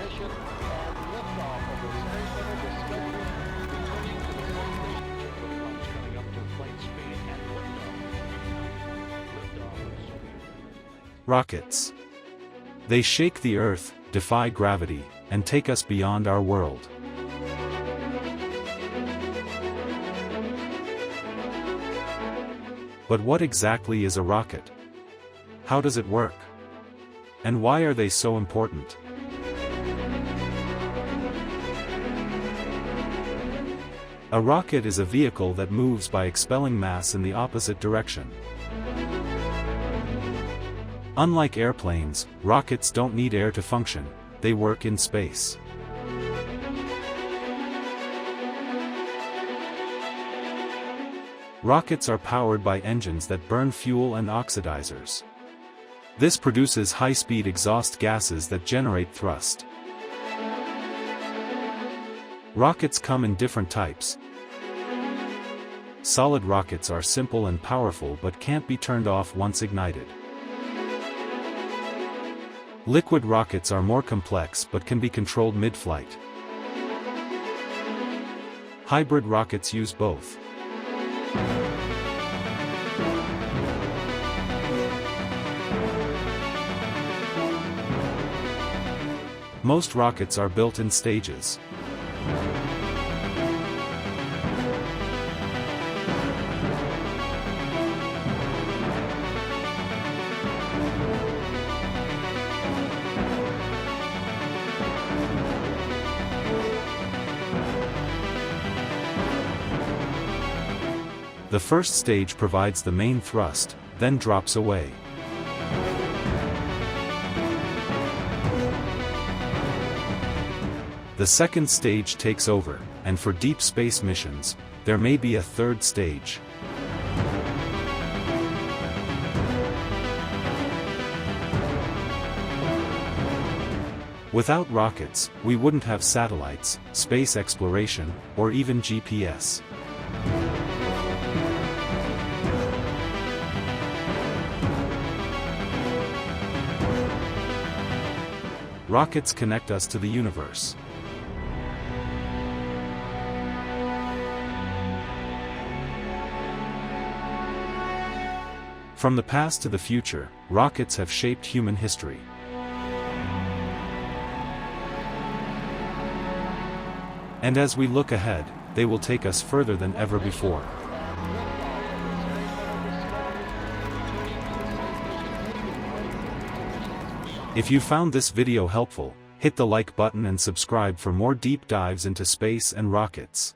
ignition and liftoff of the Space Shuttle Discovery, returning to the space station. Turbo coming up to flight speed and liftoff. Liftoff of Soyuz. Rockets. They shake the Earth, defy gravity, and take us beyond our world. But what exactly is a rocket? How does it work? And why are they so important? A rocket is a vehicle that moves by expelling mass in the opposite direction. Unlike airplanes, rockets don't need air to function, they work in space. Rockets are powered by engines that burn fuel and oxidizers. This produces high-speed exhaust gases that generate thrust. Rockets come in different types. Solid rockets are simple and powerful but can't be turned off once ignited. Liquid rockets are more complex but can be controlled mid-flight. Hybrid rockets use both. Most rockets are built in stages. The first stage provides the main thrust, then drops away. The second stage takes over, and for deep space missions, there may be a third stage. Without rockets, we wouldn't have satellites, space exploration, or even GPS. Rockets connect us to the universe. From the past to the future, rockets have shaped human history. And as we look ahead, they will take us further than ever before. If you found this video helpful, hit the like button and subscribe for more deep dives into space and rockets.